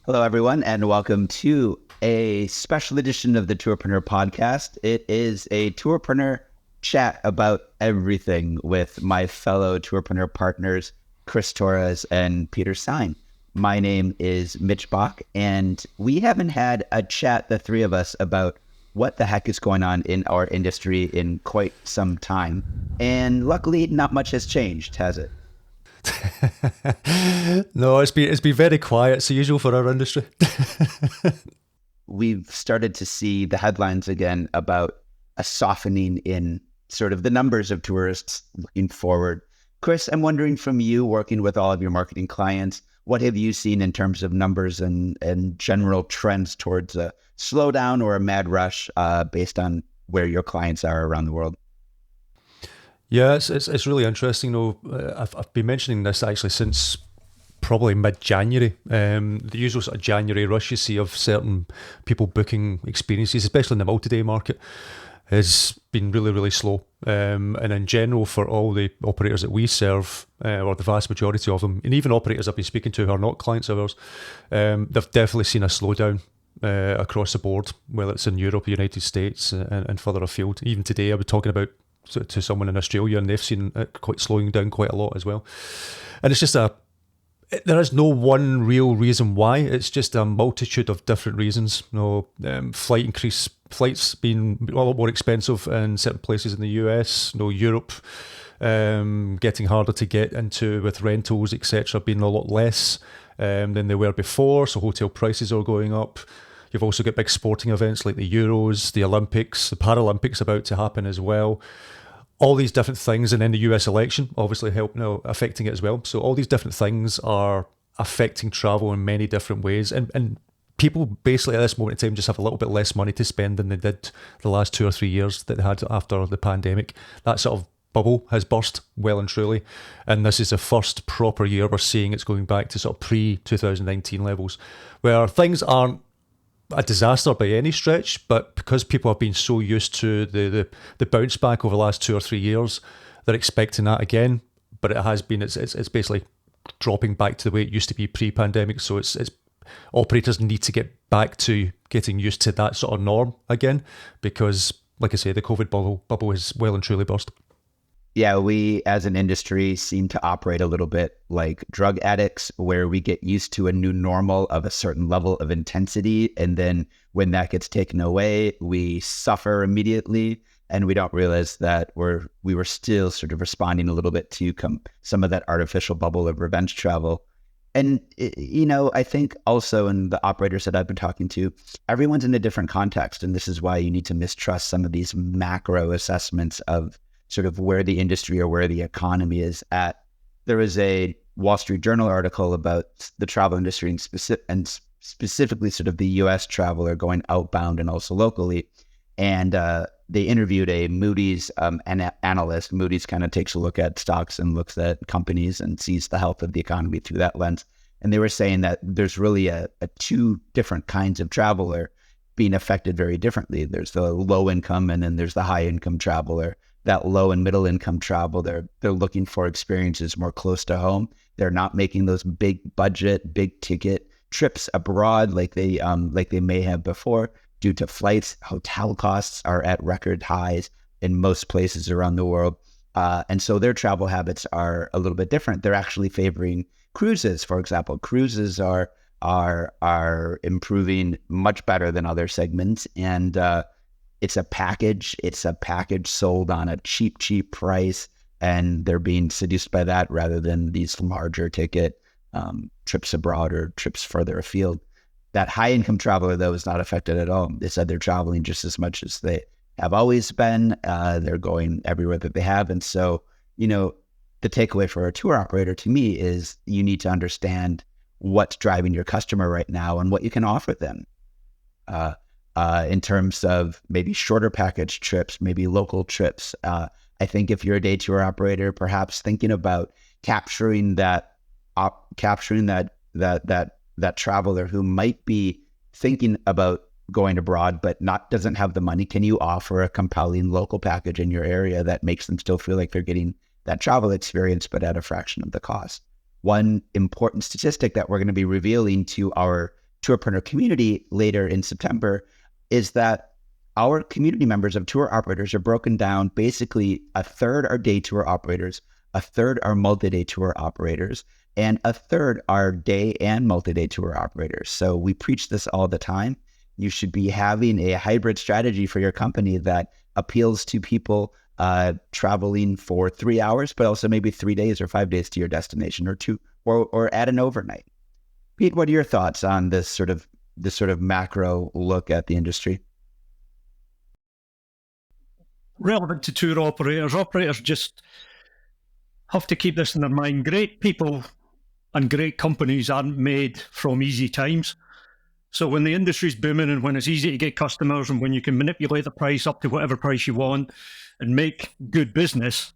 Hello, everyone, and welcome to a special edition of the Tourpreneur podcast. It is a Tourpreneur chat about everything with my fellow Tourpreneur partners, Chris Torres and Peter Syme. My name is Mitch Bach, and we haven't had a chat, the three of us, about what the heck is going on in our industry in quite some time. And luckily, not much has changed, has it? No, it's been very quiet. It's the usual for our industry. We've started to see the headlines again about a softening in sort of the numbers of tourists looking forward. Chris, I'm wondering from you, working with all of your marketing clients, what have you seen in terms of numbers and general trends towards a slowdown or a mad rush based on where your clients are around the world? Yeah, it's really interesting though. I've been mentioning this actually since probably mid-January. The usual sort of January rush you see of certain people booking experiences, especially in the multi-day market, has been really, really slow. And in general, for all the operators that we serve, or the vast majority of them, and even operators I've been speaking to who are not clients of ours, they've definitely seen a slowdown across the board, whether it's in Europe, United States, and further afield. Even today, I was talking about to someone in Australia, and they've seen it quite slowing down quite a lot as well. And it's just there is no one real reason why. It's just a multitude of different reasons. Flights being a lot more expensive in certain places in the US. Europe getting harder to get into with rentals, etc., being a lot less than they were before. So hotel prices are going up. You've also got big sporting events like the Euros, the Olympics, the Paralympics about to happen as well. All these different things, and then the US election obviously affecting it as well. So all these different things are affecting travel in many different ways. And people basically at this moment in time just have a little bit less money to spend than they did the last 2 or 3 years that they had after the pandemic. That sort of bubble has burst well and truly. And this is the first proper year we're seeing it's going back to sort of pre-2019 levels, where things aren't a disaster by any stretch, but because people have been so used to the bounce back over the last 2 or 3 years, they're expecting that again. But it's basically dropping back to the way it used to be pre-pandemic. So it's operators need to get back to getting used to that sort of norm again, because like I say, the COVID bubble is well and truly burst. Yeah, we as an industry seem to operate a little bit like drug addicts, where we get used to a new normal of a certain level of intensity. And then when that gets taken away, we suffer immediately. And we don't realize that we were still sort of responding a little bit to some of that artificial bubble of revenge travel. And, I think also in the operators that I've been talking to, everyone's in a different context. And this is why you need to mistrust some of these macro assessments of sort of where the industry or where the economy is at. There was a Wall Street Journal article about the travel industry and specifically sort of the US traveler going outbound and also locally. And they interviewed a Moody's analyst. Moody's kind of takes a look at stocks and looks at companies and sees the health of the economy through that lens. And they were saying that there's really a two different kinds of traveler being affected very differently. There's the low income and then there's the high income traveler. That low and middle income travel, they're looking for experiences more close to home. They're not making those big budget, big ticket trips abroad like they may have before due to flights. Hotel costs are at record highs in most places around the world. And so their travel habits are a little bit different. They're actually favoring cruises, for example. Cruises are improving much better than other segments. And it's a package sold on a cheap price, and they're being seduced by that rather than these larger ticket trips abroad or trips further afield. That high income traveler, though, is not affected at all. They said they're traveling just as much as they have always been. They're going everywhere that they have. And so, the takeaway for a tour operator to me is you need to understand what's driving your customer right now and what you can offer them. In terms of maybe shorter package trips, maybe local trips. I think if you're a day tour operator, perhaps thinking about capturing that traveler who might be thinking about going abroad but doesn't have the money, can you offer a compelling local package in your area that makes them still feel like they're getting that travel experience but at a fraction of the cost? One important statistic that we're going to be revealing to our Tourpreneur community later in September is that our community members of tour operators are broken down. Basically, a third are day tour operators, a third are multi-day tour operators, and a third are day and multi-day tour operators. So we preach this all the time. You should be having a hybrid strategy for your company that appeals to people traveling for 3 hours, but also maybe 3 days or 5 days to your destination, or two, or add an overnight. Pete, what are your thoughts on this sort of macro look at the industry? Relevant to tour operators just have to keep this in their mind. Great people and great companies aren't made from easy times. So when the industry's booming and when it's easy to get customers and when you can manipulate the price up to whatever price you want and make good business,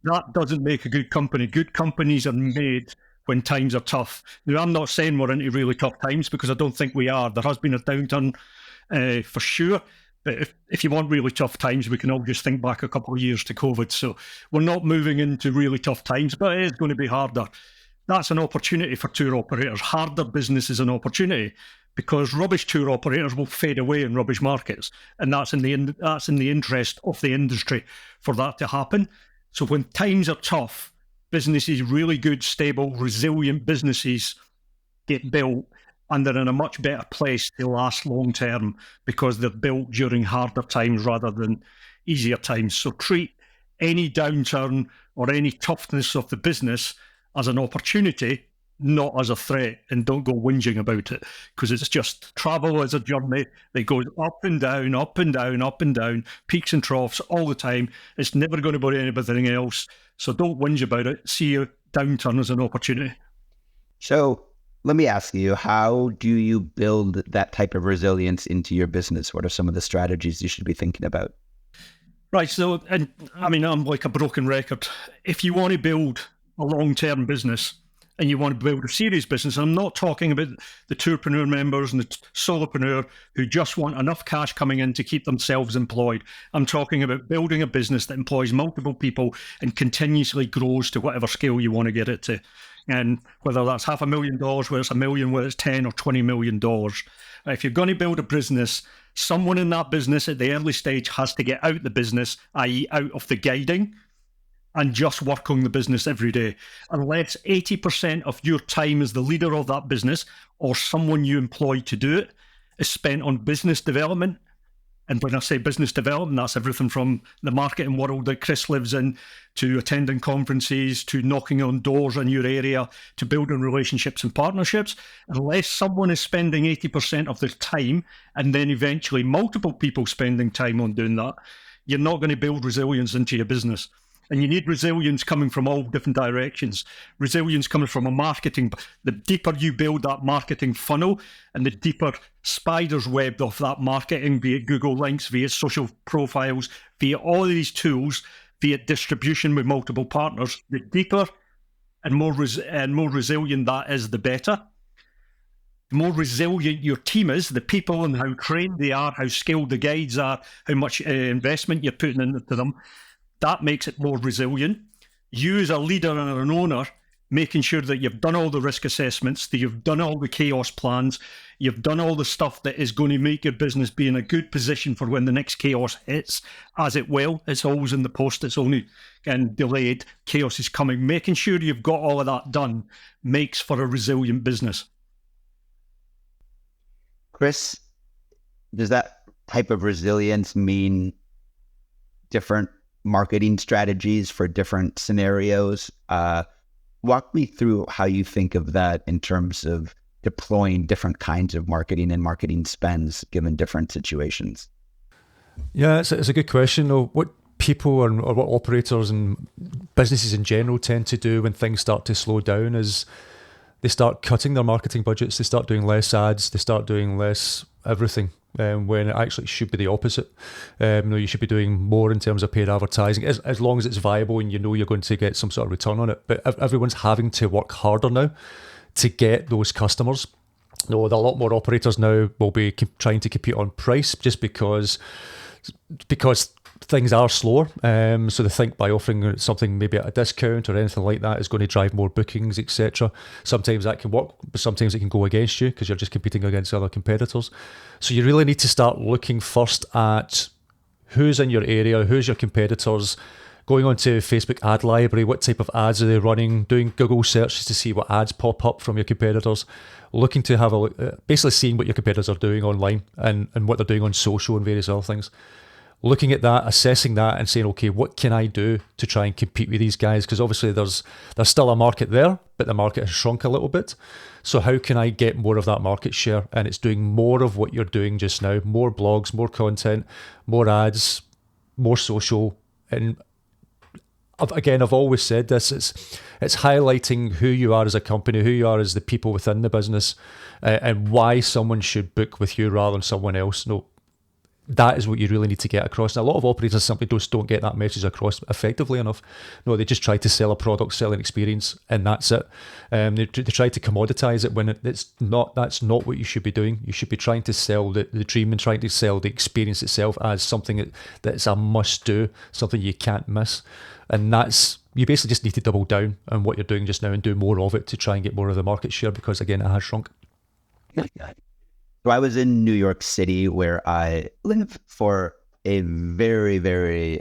that doesn't make a good company. Good companies are made when times are tough. Now, I'm not saying we're into really tough times, because I don't think we are. There has been a downturn for sure. But if you want really tough times, we can all just think back a couple of years to COVID. So we're not moving into really tough times, but it is going to be harder. That's an opportunity for tour operators. Harder business is an opportunity, because rubbish tour operators will fade away in rubbish markets. And that's in the interest of the industry for that to happen. So when times are tough, businesses, really good, stable, resilient businesses get built, and they're in a much better place to last long term because they're built during harder times rather than easier times. So treat any downturn or any toughness of the business as an opportunity, not as a threat, and don't go whinging about it, because it's just travel as a journey that goes up and down, up and down, up and down, peaks and troughs all the time. It's never going to be anything else. So don't whinge about it. See a downturn as an opportunity. So let me ask you, how do you build that type of resilience into your business? What are some of the strategies you should be thinking about? Right. So, and I mean, I'm like a broken record. If you want to build a long-term business and you want to build a serious business, I'm not talking about the Tourpreneur members and the solopreneur who just want enough cash coming in to keep themselves employed. I'm talking about building a business that employs multiple people and continuously grows to whatever scale you want to get it to. And whether that's $500,000, whether it's $1 million, whether it's $10 or $20 million. If you're going to build a business, someone in that business at the early stage has to get out the business, i.e. out of the guiding, and just work on the business every day. Unless 80% of your time as the leader of that business or someone you employ to do it is spent on business development. And when I say business development, that's everything from the marketing world that Chris lives in, to attending conferences, to knocking on doors in your area, to building relationships and partnerships. Unless someone is spending 80% of their time, and then eventually multiple people spending time on doing that, you're not going to build resilience into your business. And you need resilience coming from all different directions. Resilience coming from a marketing. The deeper you build that marketing funnel and the deeper spider's web of that marketing, be it Google links, be it social profiles, be it all of these tools, be it distribution with multiple partners, the deeper and more resilient that is, the better. The more resilient your team is, the people and how trained they are, how skilled the guides are, how much investment you're putting into them, that makes it more resilient. You as a leader and an owner, making sure that you've done all the risk assessments, that you've done all the chaos plans, you've done all the stuff that is going to make your business be in a good position for when the next chaos hits, as it will. It's always in the post, it's only delayed. Chaos is coming. Making sure you've got all of that done makes for a resilient business. Chris, does that type of resilience mean different marketing strategies for different scenarios? Walk me through how you think of that in terms of deploying different kinds of marketing and marketing spends given different situations. Yeah, it's a good question. What people or what operators and businesses in general tend to do when things start to slow down is they start cutting their marketing budgets, they start doing less ads, they start doing less everything. When it actually should be the opposite. You should be doing more in terms of paid advertising, as long as it's viable and you know you're going to get some sort of return on it. But everyone's having to work harder now to get those customers. A lot more operators now will be trying to compete on price just because things are slower. So they think by offering something maybe at a discount or anything like that is going to drive more bookings, etc. Sometimes that can work, but sometimes it can go against you because you're just competing against other competitors. So you really need to start looking first at who's in your area, who's your competitors, going onto Facebook ad library, what type of ads are they running, doing Google searches to see what ads pop up from your competitors, looking to have a look, basically seeing what your competitors are doing online and what they're doing on social and various other things. Looking at that, assessing that and saying, okay, what can I do to try and compete with these guys? Because obviously there's still a market there, but the market has shrunk a little bit. So how can I get more of that market share? And it's doing more of what you're doing just now, more blogs, more content, more ads, more social. And again, I've always said this, it's highlighting who you are as a company, who you are as the people within the business, and why someone should book with you rather than someone else. No, that is what you really need to get across. And a lot of operators simply just don't get that message across effectively enough. No, they just try to sell a product, sell an experience, and that's it. They try to commoditize it when it's not. That's not what you should be doing. You should be trying to sell the dream and trying to sell the experience itself as something that's a must-do, something you can't miss. And that's, you basically just need to double down on what you're doing just now and do more of it to try and get more of the market share because, again, it has shrunk. So I was in New York City where I lived for a very, very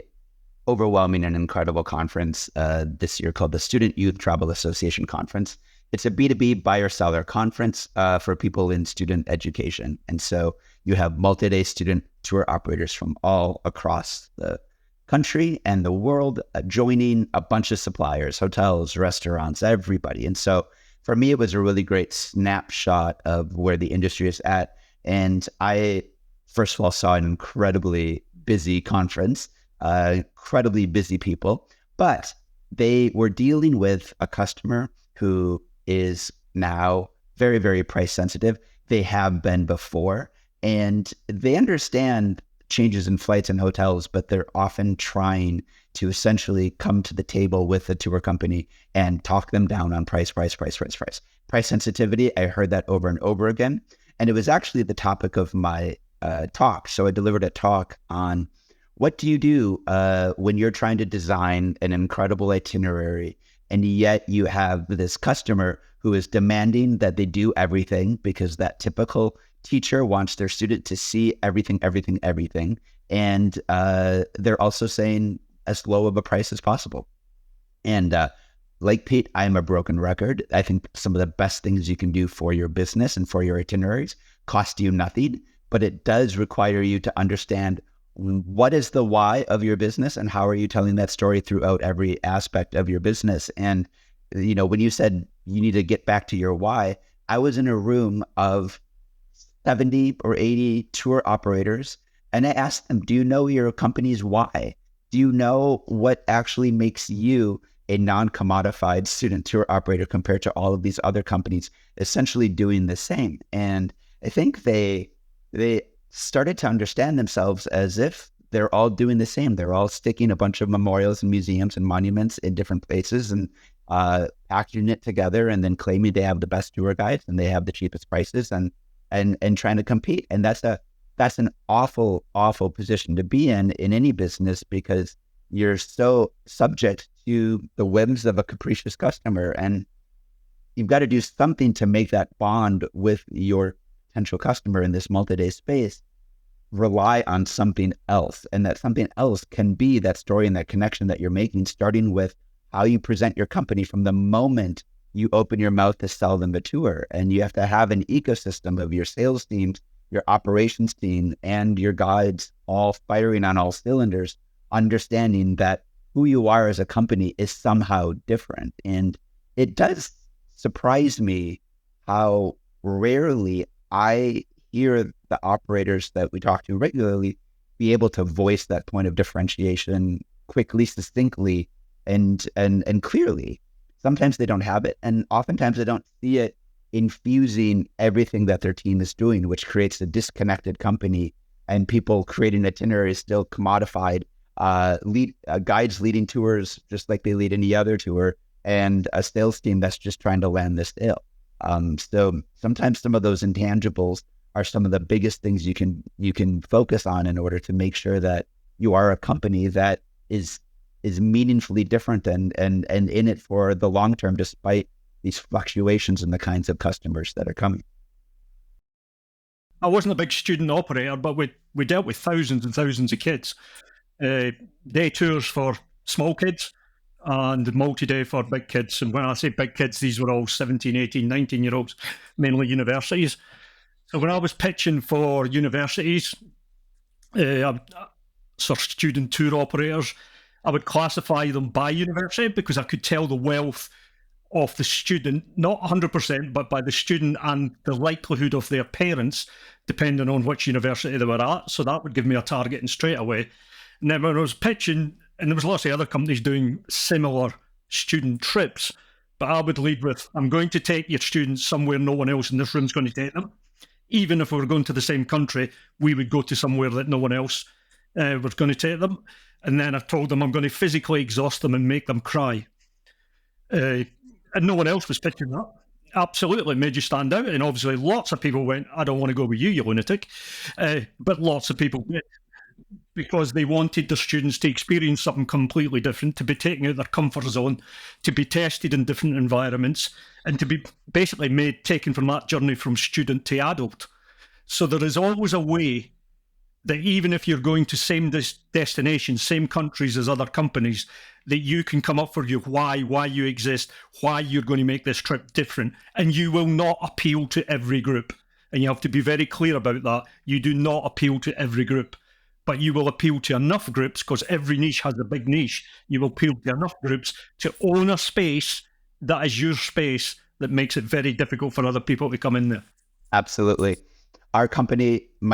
overwhelming and incredible conference this year called the Student Youth Travel Association Conference. It's a B2B buyer-seller conference for people in student education. And so you have multi-day student tour operators from all across the country and the world joining, a bunch of suppliers, hotels, restaurants, everybody. And so for me, it was a really great snapshot of where the industry is at. And I, first of all, saw an incredibly busy conference, incredibly busy people, but they were dealing with a customer who is now very, very price sensitive. They have been before, and they understand changes in flights and hotels, but they're often trying to essentially come to the table with the tour company and talk them down on price. Price sensitivity, I heard that over and over again. And it was actually the topic of my talk. So I delivered a talk on what do you do when you're trying to design an incredible itinerary, and yet you have this customer who is demanding that they do everything because that typical teacher wants their student to see everything. And they're also saying as low of a price as possible. And like Pete, I'm a broken record. I think some of the best things you can do for your business and for your itineraries cost you nothing, but it does require you to understand what is the why of your business and how are you telling that story throughout every aspect of your business. And, you know, when you said you need to get back to your why, I was in a room of 70 or 80 tour operators, and I asked them, do you know your company's why? Do you know what actually makes you a non-commodified student tour operator compared to all of these other companies essentially doing the same? And I think they started to understand themselves as if they're all doing the same. They're all sticking a bunch of memorials and museums and monuments in different places and packaging it together and then claiming they have the best tour guides and they have the cheapest prices and trying to compete. And that's an awful position to be in any business, because you're so subject to the whims of a capricious customer, and you've got to do something to make that bond with your potential customer in this multi-day space rely on something else. And that something else can be that story and that connection that you're making, starting with how you present your company from the moment you open your mouth to sell them the tour. And you have to have an ecosystem of your sales teams, your operations team, and your guides all firing on all cylinders, understanding that who you are as a company is somehow different. And it does surprise me how rarely I hear the operators that we talk to regularly be able to voice that point of differentiation quickly, succinctly, and clearly. Sometimes they don't have it, and oftentimes they don't see it infusing everything that their team is doing, which creates a disconnected company, and people creating itineraries still commodified, guides leading tours just like they lead any other tour, and a sales team that's just trying to land the sale. So sometimes some of those intangibles are some of the biggest things you can focus on in order to make sure that you are a company that is meaningfully different and in it for the long term, despite these fluctuations in the kinds of customers that are coming. I wasn't a big student operator, but we dealt with thousands and thousands of kids. Day tours for small kids and multi-day for big kids. And when I say big kids, these were all 17, 18, 19-year-olds, mainly universities. So when I was pitching for universities, sort of student tour operators, I would classify them by university because I could tell the wealth of the student, not 100%, but by the student and the likelihood of their parents, depending on which university they were at. So that would give me a targeting straight away. And then when I was pitching, and there was lots of other companies doing similar student trips, but I would lead with, I'm going to take your students somewhere no one else in this room is going to take them. Even if we were going to the same country, we would go to somewhere that no one else was going to take them. And then I told them I'm going to physically exhaust them and make them cry. And no one else was pitching that. Absolutely made you stand out. And obviously lots of people went, I don't want to go with you, you lunatic. But lots of people did, because they wanted their students to experience something completely different, to be taken out of their comfort zone, to be tested in different environments, and to be basically taken from that journey from student to adult. So there is always a way that even if you're going to same destinations, same countries as other companies, that you can come up for your why you exist, why you're going to make this trip different. And you will not appeal to every group. And you have to be very clear about that. You do not appeal to every group, but you will appeal to enough groups, because every niche has a big niche. You will appeal to enough groups to own a space that is your space, that makes it very difficult for other people to come in there. Absolutely. My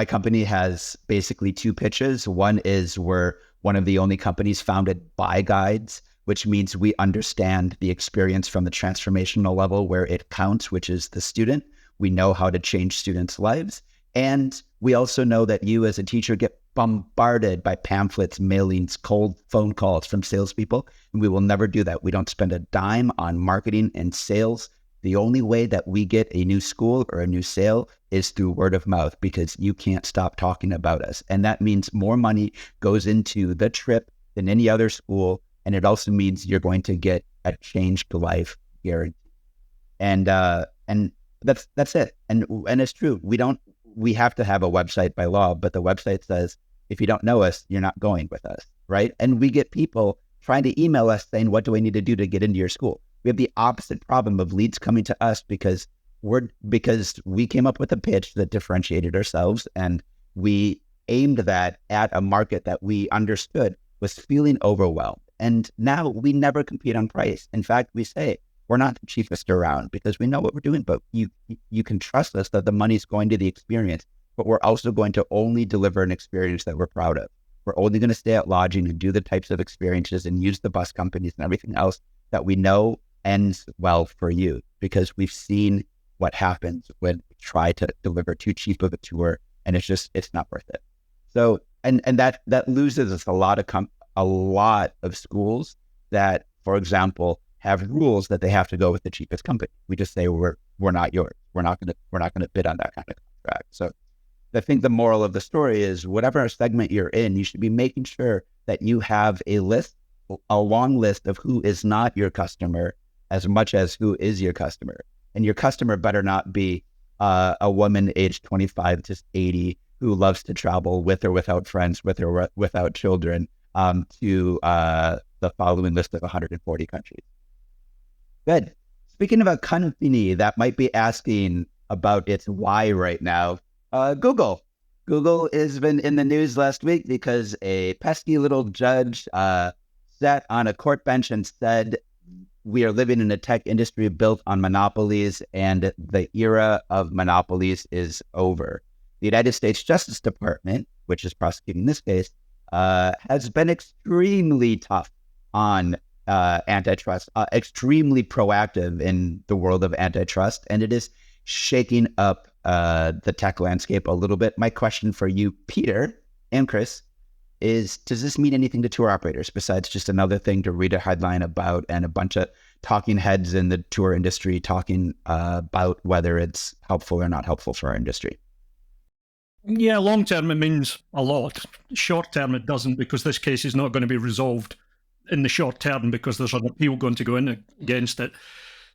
company has basically two pitches. One is we're one of the only companies founded by guides, which means we understand the experience from the transformational level where it counts, which is the student. We know how to change students' lives. And we also know that you as a teacher get bombarded by pamphlets, mailings, cold phone calls from salespeople. And we will never do that. We don't spend a dime on marketing and sales. The only way that we get a new school or a new sale is through word of mouth, because you can't stop talking about us. And that means more money goes into the trip than any other school. And it also means you're going to get a changed life guarantee. And that's it. And it's true. We have to have a website by law, but the website says, if you don't know us, you're not going with us, right? And we get people trying to email us saying, what do I need to do to get into your school? We have the opposite problem of leads coming to us because we came up with a pitch that differentiated ourselves, and we aimed that at a market that we understood was feeling overwhelmed. And now we never compete on price. In fact, we say we're not the cheapest around because we know what we're doing, but you can trust us that the money's going to the experience, but we're also going to only deliver an experience that we're proud of. We're only going to stay at lodging and do the types of experiences and use the bus companies and everything else that we know ends well for you, because we've seen what happens when we try to deliver too cheap of a tour, and it's not worth it. So, and that loses us a lot of schools that, for example, have rules that they have to go with the cheapest company. We just say we're not yours. We're not going to bid on that kind of contract. So, I think the moral of the story is, whatever segment you're in, you should be making sure that you have a long list of who is not your customer as much as who is your customer. And your customer better not be a woman aged 25 to 80 who loves to travel with or without friends, with or without children, to the following list of 140 countries. Good. Speaking of a company that might be asking about its why right now, Google. Google has been in the news last week because a pesky little judge sat on a court bench and said, we are living in a tech industry built on monopolies, and the era of monopolies is over. The United States Justice Department, which is prosecuting this case, has been extremely tough on antitrust, extremely proactive in the world of antitrust, and it is shaking up the tech landscape a little bit. My question for you, Peter and Chris, is, does this mean anything to tour operators besides just another thing to read a headline about and a bunch of talking heads in the tour industry talking about whether it's helpful or not helpful for our industry? Yeah, long term it means a lot. Short term it doesn't, because this case is not going to be resolved in the short term because there's an appeal going to go in against it.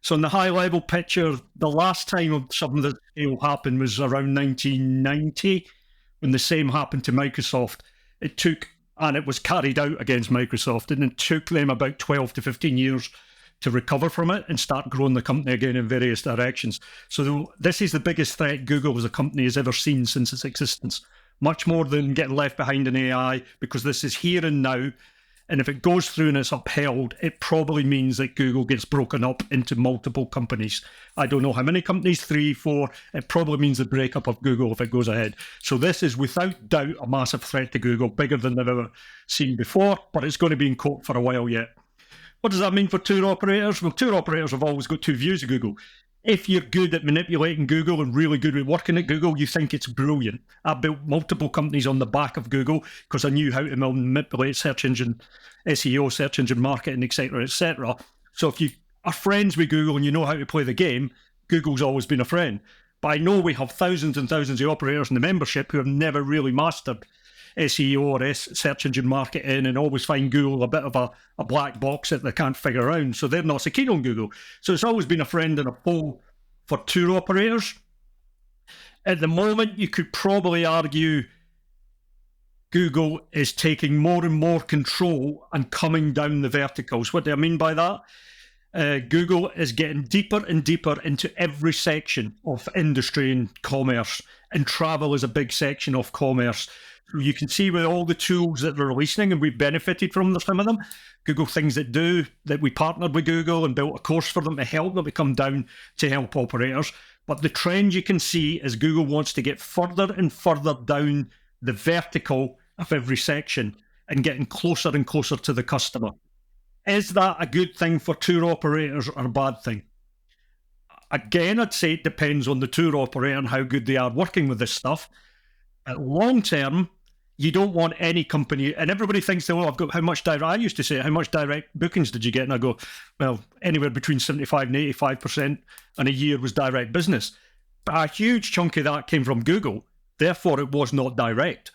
So in the high level picture, the last time something that scale happened was around 1990, when the same happened to Microsoft. And it was carried out against Microsoft, and it took them about 12 to 15 years to recover from it and start growing the company again in various directions. So this is the biggest threat Google as a company has ever seen since its existence, much more than getting left behind in AI, because this is here and now. And if it goes through and it's upheld, it probably means that Google gets broken up into multiple companies. I don't know how many companies, 3, 4. It probably means the breakup of Google if it goes ahead. So this is without doubt a massive threat to Google, bigger than they've ever seen before, but it's going to be in court for a while yet. What does that mean for tour operators? Well, tour operators have always got two views of Google. If you're good at manipulating Google and really good at working at Google, you think it's brilliant. I built multiple companies on the back of Google because I knew how to manipulate search engine SEO, search engine marketing, etc., etc. So if you are friends with Google and you know how to play the game, Google's always been a friend. But I know we have thousands and thousands of operators in the membership who have never really mastered SEO or search engine marketing, and always find Google a bit of a black box that they can't figure out. So they're not so keen on Google. So it's always been a friend and a foe for tour operators. At the moment, you could probably argue Google is taking more and more control and coming down the verticals. What do I mean by that? Google is getting deeper and deeper into every section of industry and commerce, and travel is a big section of commerce. You can see with all the tools that they're releasing, and we've benefited from some of them, Google Things That Do, that we partnered with Google and built a course for them to help them to come down to help operators. But the trend you can see is Google wants to get further and further down the vertical of every section and getting closer and closer to the customer. Is that a good thing for tour operators or a bad thing? Again, I'd say it depends on the tour operator and how good they are working with this stuff. At long term, you don't want any company, and everybody thinks, oh, I've got how much direct, I used to say, how much direct bookings did you get? And I go, well, anywhere between 75 and 85% in a year was direct business. But a huge chunk of that came from Google. Therefore, it was not direct,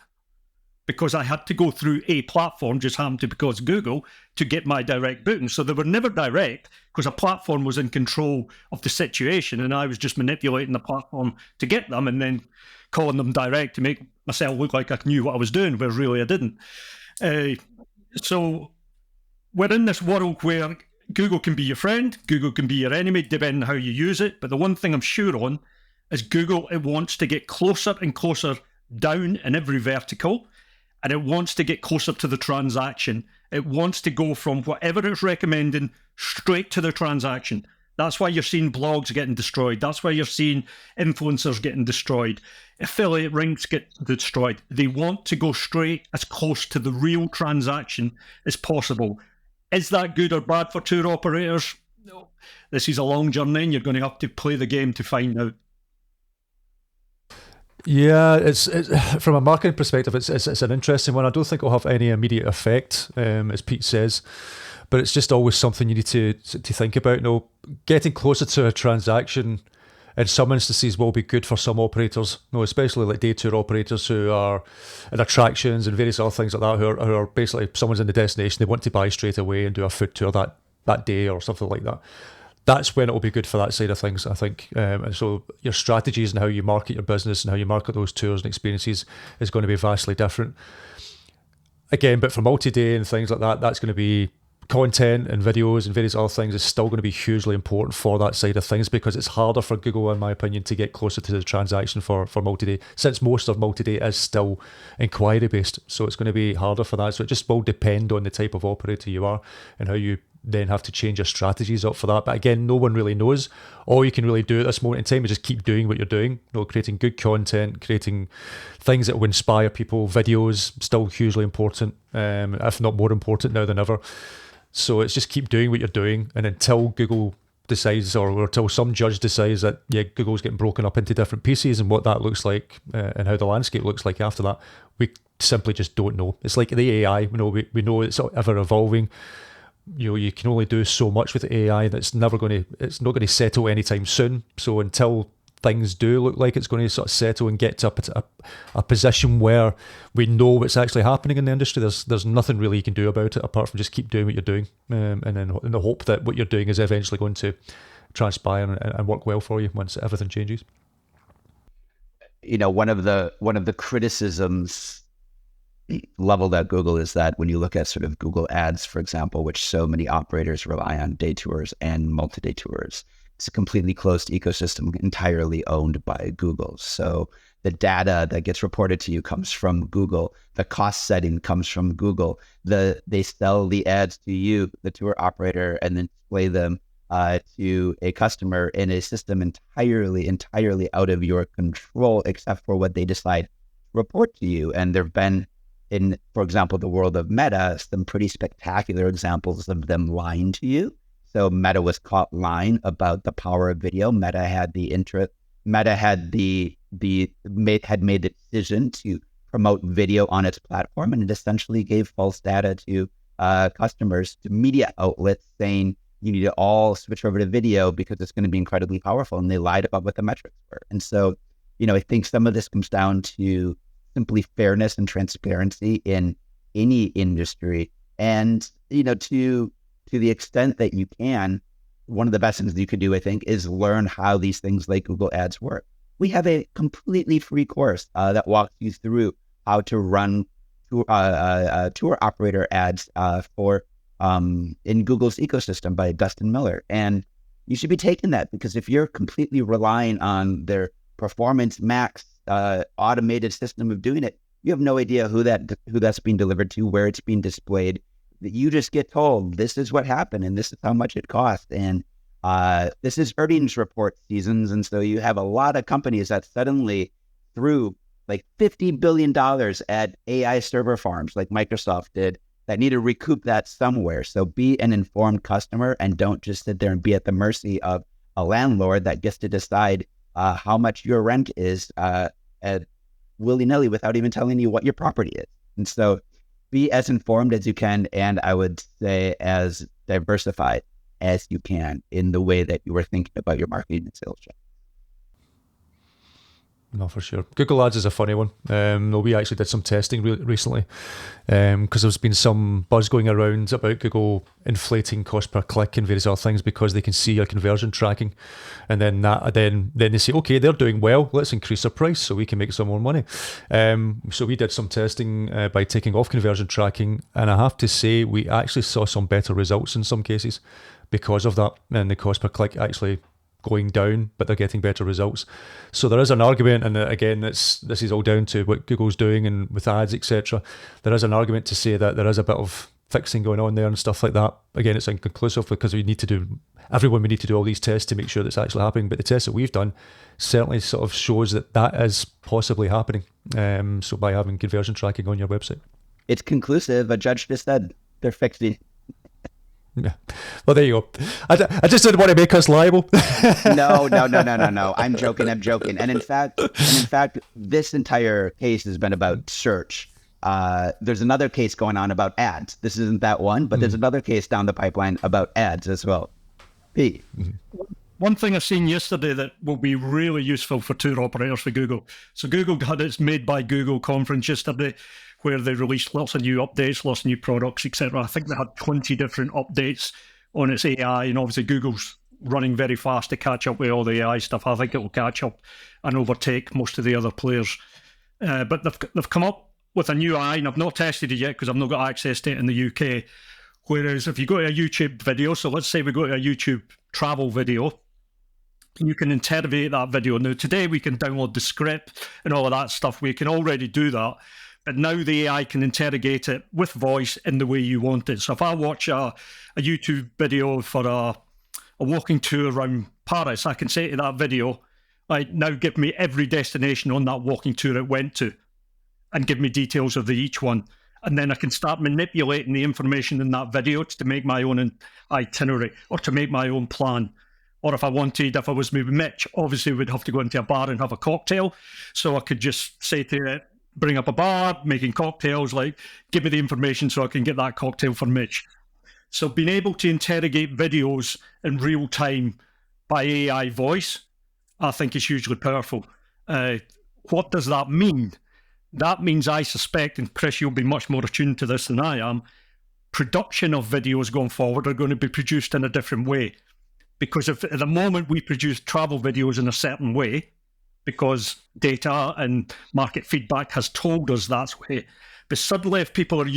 because I had to go through a platform, just happened to because Google, to get my direct bookings. So they were never direct because a platform was in control of the situation, and I was just manipulating the platform to get them and then calling them direct to make myself look like I knew what I was doing, where really I didn't. So we're in this world where Google can be your friend, Google can be your enemy, depending on how you use it. But the one thing I'm sure on is Google, it wants to get closer and closer down in every vertical, and it wants to get closer to the transaction. It wants to go from whatever it's recommending straight to the transaction. That's why you're seeing blogs getting destroyed. That's why you're seeing influencers getting destroyed. Affiliate links get destroyed. They want to go straight as close to the real transaction as possible. Is that good or bad for tour operators? No. This is a long journey, and you're going to have to play the game to find out. Yeah, it's from a marketing perspective, it's an interesting one. I don't think it'll have any immediate effect, as Pete says, but it's just always something you need to think about. You know, getting closer to a transaction in some instances will be good for some operators. You know, especially like day tour operators who are in attractions and various other things like that, who are basically, someone's in the destination, they want to buy straight away and do a food tour that day or something like that. That's when it will be good for that side of things, I think. And so your strategies and how you market your business and how you market those tours and experiences is going to be vastly different. Again, but for multi-day and things like that, that's going to be content and videos and various other things is still going to be hugely important for that side of things, because it's harder for Google, in my opinion, to get closer to the transaction for multi-day, since most of multi-day is still inquiry based. So it's going to be harder for that. So it just will depend on the type of operator you are and how you then have to change your strategies up for that. But again, no one really knows. All you can really do at this moment in time is just keep doing what you're doing. You know, creating good content, creating things that will inspire people. Videos, still hugely important, if not more important now than ever. So it's just keep doing what you're doing, and until Google decides, or until some judge decides that, yeah, Google's getting broken up into different pieces, and what that looks like and how the landscape looks like after that, we simply just don't know. It's like the AI, you know, we know it's ever evolving. You know, you can only do so much with AI. It's not going to settle anytime soon. So until things do look like it's going to sort of settle and get to a position where we know what's actually happening in the industry. There's nothing really you can do about it apart from just keep doing what you're doing, and then in the hope that what you're doing is eventually going to transpire and work well for you once everything changes. One of the criticisms leveled at Google is that when you look at sort of Google Ads, for example, which so many operators rely on, day tours and multi-day tours, it's a completely closed ecosystem entirely owned by Google. So the data that gets reported to you comes from Google. The cost setting comes from Google. They sell the ads to you, the tour operator, and then display them to a customer in a system entirely out of your control, except for what they decide to report to you. And there have been, in, for example, the world of Meta, some pretty spectacular examples of them lying to you. So Meta was caught lying about the power of video. Meta had made the decision to promote video on its platform, and it essentially gave false data to customers, to media outlets, saying you need to all switch over to video because it's going to be incredibly powerful. And they lied about what the metrics were. And so, I think some of this comes down to simply fairness and transparency in any industry. And, to the extent that you can, one of the best things that you could do, I think, is learn how these things like Google Ads work. We have a completely free course that walks you through how to run tour operator ads in Google's ecosystem by Dustin Miller. And you should be taking that, because if you're completely relying on their performance max automated system of doing it, you have no idea who that's being delivered to, where it's being displayed. You just get told this is what happened and this is how much it cost. And this is earnings report seasons. And so you have a lot of companies that suddenly threw like $50 billion at AI server farms like Microsoft did, that need to recoup that somewhere. So be an informed customer and don't just sit there and be at the mercy of a landlord that gets to decide how much your rent is willy-nilly without even telling you what your property is. And so be as informed as you can, and I would say as diversified as you can in the way that you were thinking about your marketing and sales channel. No, for sure. Google Ads is a funny one. We actually did some testing recently because there's been some buzz going around about Google inflating cost per click and various other things because they can see your conversion tracking, and then they say, okay, they're doing well, let's increase their price so we can make some more money. So we did some testing by taking off conversion tracking, and I have to say we actually saw some better results in some cases because of that, and the cost per click actually going down, but they're getting better results. So there is an argument, and again, this is all down to what Google's doing and with ads, etc. There is an argument to say that there is a bit of fixing going on there and stuff like that. Again, it's inconclusive because we need to do all these tests to make sure that's actually happening. But the tests that we've done certainly sort of shows that is possibly happening. So by having conversion tracking on your website, it's conclusive. A judge just said they're fixing. Yeah. Well, there you go. I just didn't want to make us liable. No. I'm joking. And in fact, this entire case has been about search. There's another case going on about ads. This isn't that one, but there's another case down the pipeline about ads as well. Pete. One thing I seen yesterday that will be really useful for tour operators for Google. So Google had its Made by Google conference yesterday, where they released lots of new updates, lots of new products, etc. I think they had 20 different updates on its AI, and obviously Google's running very fast to catch up with all the AI stuff. I think it will catch up and overtake most of the other players. But they've come up with a new AI, and I've not tested it yet because I've not got access to it in the UK. Whereas if you go to a YouTube video, so let's say we go to a YouTube travel video, you can interrogate that video. Now, today we can download the script and all of that stuff. We can already do that. But now the AI can interrogate it with voice in the way you want it. So if I watch a YouTube video for a walking tour around Paris, I can say to that video, right, now give me every destination on that walking tour it went to and give me details of each one. And then I can start manipulating the information in that video to make my own itinerary or to make my own plan. Or if I was maybe Mitch, obviously we'd have to go into a bar and have a cocktail. So I could just say to it, bring up a bar, making cocktails, like give me the information so I can get that cocktail for Mitch. So being able to interrogate videos in real time by AI voice, I think is hugely powerful. What does that mean? That means, I suspect, and Chris, you'll be much more attuned to this than I am, production of videos going forward are going to be produced in a different way. Because if at the moment we produce travel videos in a certain way, because data and market feedback has told us that's way, but suddenly if people are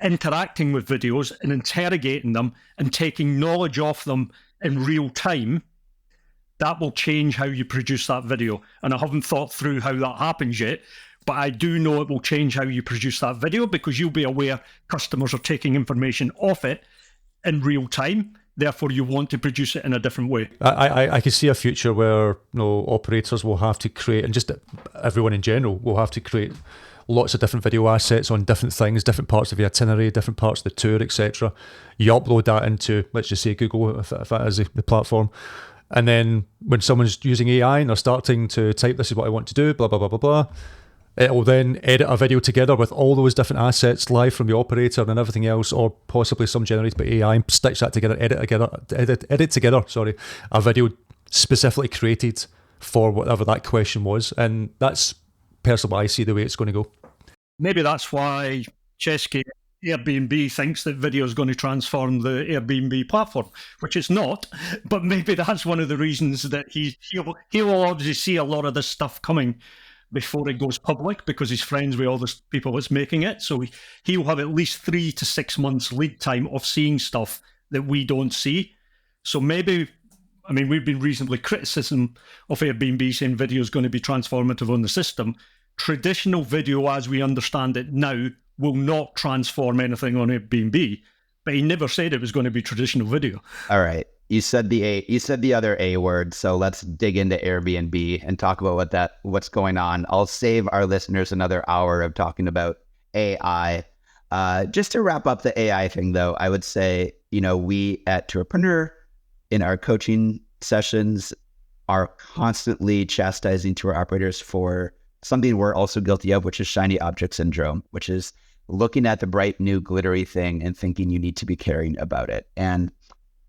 interacting with videos and interrogating them and taking knowledge off them in real time, that will change how you produce that video. And I haven't thought through how that happens yet, but I do know it will change how you produce that video, because you'll be aware customers are taking information off it in real time. Therefore, you want to produce it in a different way. I can see a future where operators will have to create, and just everyone in general will have to create lots of different video assets on different things, different parts of the itinerary, different parts of the tour, etc. You upload that into, let's just say, Google, if that is the platform. And then when someone's using AI and they're starting to type, this is what I want to do, blah, blah, blah, blah, blah, it will then edit a video together with all those different assets live from the operator and everything else, or possibly some generated by AI, and stitch that together, edit together, a video specifically created for whatever that question was. And that's personally, I see the way it's going to go. Maybe that's why Chesky Airbnb thinks that video is going to transform the Airbnb platform, which it's not. But maybe that's one of the reasons that he'll obviously see a lot of this stuff coming before it goes public, because he's friends with all the people that's making it. So he'll have at least 3 to 6 months lead time of seeing stuff that we don't see. So maybe, I mean, we've been reasonably criticism of Airbnb saying video is going to be transformative on the system. Traditional video, as we understand it now, will not transform anything on Airbnb, but he never said it was going to be traditional video. All right. You said the other A word, so let's dig into Airbnb and talk about what's going on. I'll save our listeners another hour of talking about AI. Just to wrap up the AI thing, though, I would say, we at Tourpreneur, in our coaching sessions, are constantly chastising tour operators for something we're also guilty of, which is shiny object syndrome, which is looking at the bright new glittery thing and thinking you need to be caring about it. And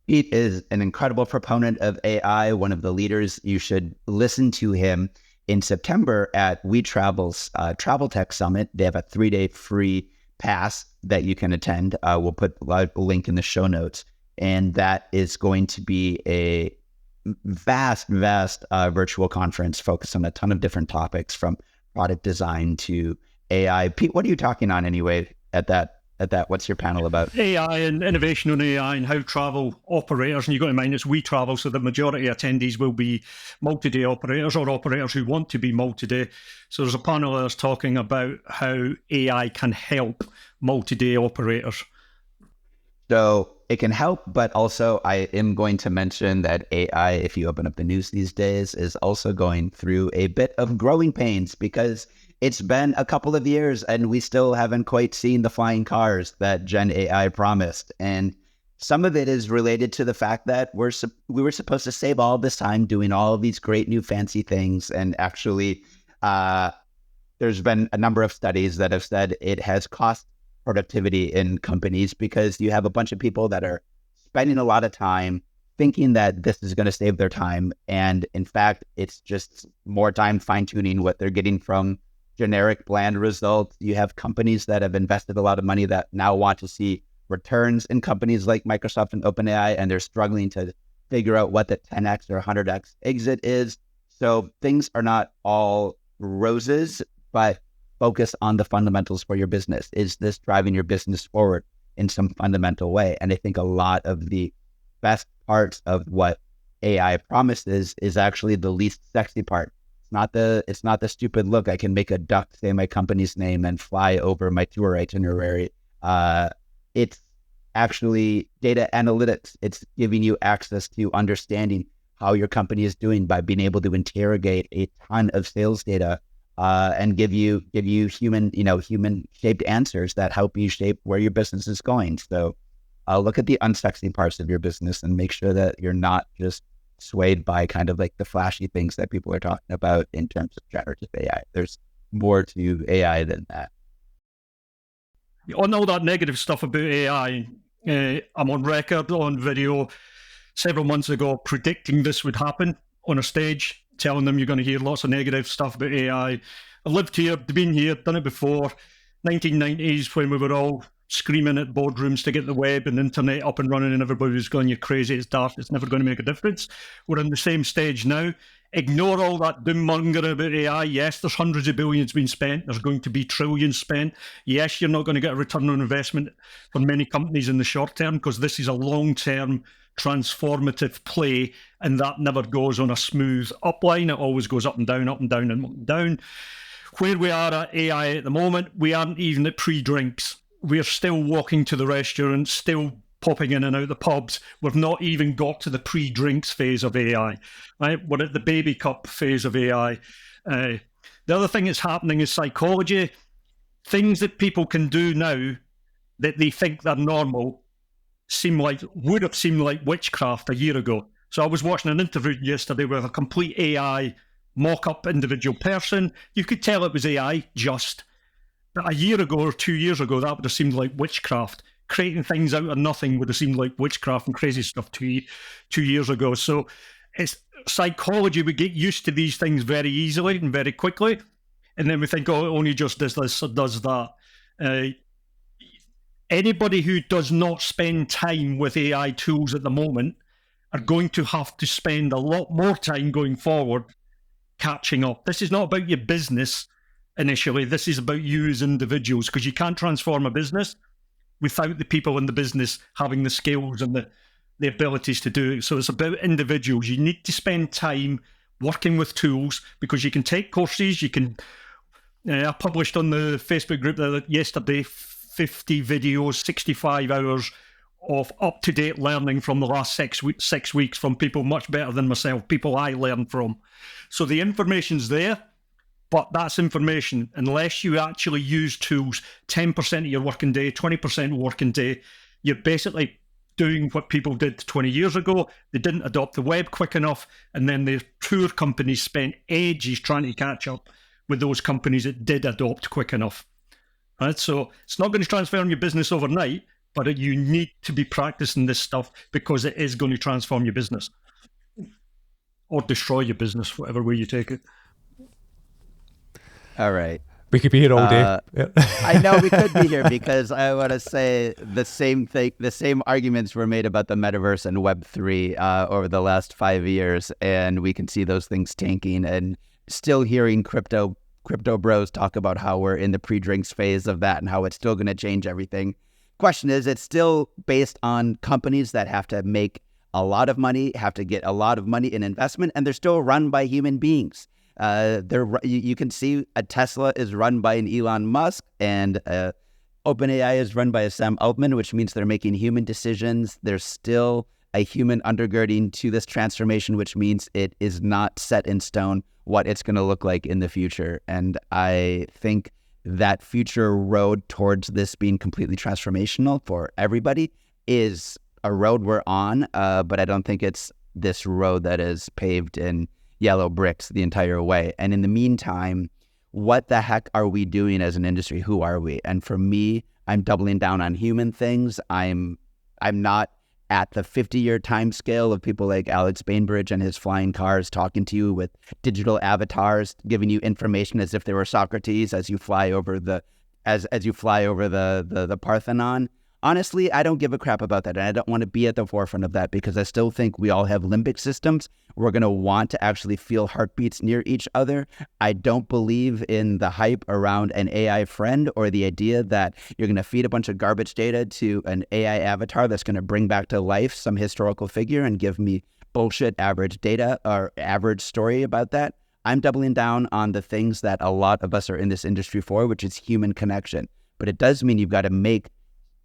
Pete is an incredible proponent of AI, one of the leaders. You should listen to him in September at We Travel's Travel Tech Summit. They have a 3-day free pass that you can attend. We'll put a link in the show notes. And that is going to be a vast virtual conference focused on a ton of different topics, from product design to AI. Pete, what are you talking on anyway at that? What's your panel about? AI and innovation on AI and how travel operators, and you've got to mind it's We Travel, so the majority of attendees will be multi-day operators or operators who want to be multi-day. So there's a panel that's talking about how AI can help multi-day operators. So it can help, but also I am going to mention that AI, if you open up the news these days, is also going through a bit of growing pains, because it's been a couple of years and we still haven't quite seen the flying cars that Gen AI promised. And some of it is related to the fact that we were supposed to save all this time doing all of these great new fancy things. And actually, there's been a number of studies that have said it has cost productivity in companies, because you have a bunch of people that are spending a lot of time thinking that this is going to save their time. And in fact, it's just more time fine-tuning what they're getting from generic bland results. You have companies that have invested a lot of money that now want to see returns in companies like Microsoft and OpenAI, and they're struggling to figure out what the 10x or 100x exit is. So things are not all roses, but focus on the fundamentals for your business. Is this driving your business forward in some fundamental way? And I think a lot of the best parts of what AI promises is actually the least sexy part. It's not the stupid look. I can make a duck say my company's name and fly over my tour itinerary. It's actually data analytics. It's giving you access to understanding how your company is doing by being able to interrogate a ton of sales data and give you human shaped answers that help you shape where your business is going. So look at the unsexy parts of your business and make sure that you're not just swayed by kind of like the flashy things that people are talking about in terms of generative AI. There's more to AI than that. On all that negative stuff about AI, I'm on record on video several months ago predicting this would happen on a stage telling them you're going to hear lots of negative stuff about AI. I've lived here, been here, done it before. 1990s when we were all screaming at boardrooms to get the web and internet up and running and everybody was going, you're crazy, it's daft, it's never going to make a difference. We're in the same stage now. Ignore all that doom-mongering about AI. Yes, there's hundreds of billions being spent. There's going to be trillions spent. Yes, you're not going to get a return on investment for many companies in the short term because this is a long-term transformative play, and that never goes on a smooth upline. It always goes up and down, up and down, and up and down. Where we are at AI at the moment, we aren't even at pre-drinks. We're still walking to the restaurants, still popping in and out the pubs. We've not even got to the pre-drinks phase of AI. Right? We're at the baby cup phase of AI. The other thing that's happening is psychology. Things that people can do now that they think they're normal would have seemed like witchcraft a year ago. So I was watching an interview yesterday with a complete AI mock-up individual person. You could tell it was AI but a year ago or 2 years ago, that would have seemed like witchcraft. Creating things out of nothing would have seemed like witchcraft and crazy stuff 2 years ago. So it's psychology. We get used to these things very easily and very quickly. And then we think, oh, it only just does this or does that. Anybody who does not spend time with AI tools at the moment are going to have to spend a lot more time going forward catching up. This is not about your business initially. This is about you as individuals, because you can't transform a business without the people in the business having the skills and the abilities to do it. So it's about individuals. You need to spend time working with tools, because you can take courses. You can. I published on the Facebook group yesterday 50 videos, 65 hours of up-to-date learning from the last 6 weeks from people much better than myself, people I learned from. So the information's there, but that's information. Unless you actually use tools 10% of your working day, 20% of working day, you're basically doing what people did 20 years ago. They didn't adopt the web quick enough, and then the tour companies spent ages trying to catch up with those companies that did adopt quick enough. Right? So it's not going to transform your business overnight, but you need to be practicing this stuff, because it is going to transform your business or destroy your business, whatever way you take it. All right. We could be here all day. I know we could be here, because I want to say the same thing. The same arguments were made about the metaverse and Web3 over the last 5 years, and we can see those things tanking. And still hearing crypto bros talk about how we're in the pre-drinks phase of that and how it's still going to change everything. Question is, it's still based on companies that have to make a lot of money, have to get a lot of money in investment, and they're still run by human beings. You can see a Tesla is run by an Elon Musk, and OpenAI is run by a Sam Altman, which means they're making human decisions. There's still a human undergirding to this transformation, which means it is not set in stone what it's going to look like in the future. And I think that future road towards this being completely transformational for everybody is a road we're on, but I don't think it's this road that is paved in yellow bricks the entire way. And in the meantime, what the heck are we doing as an industry? Who are we? And for me, I'm doubling down on human things. I'm not at the 50-year time scale of people like Alex Bainbridge and his flying cars talking to you with digital avatars, giving you information as if they were Socrates as you fly over the Parthenon. Honestly, I don't give a crap about that, and I don't want to be at the forefront of that, because I still think we all have limbic systems. We're going to want to actually feel heartbeats near each other. I don't believe in the hype around an AI friend, or the idea that you're going to feed a bunch of garbage data to an AI avatar that's going to bring back to life some historical figure and give me bullshit average data or average story about that. I'm doubling down on the things that a lot of us are in this industry for, which is human connection. But it does mean you've got to make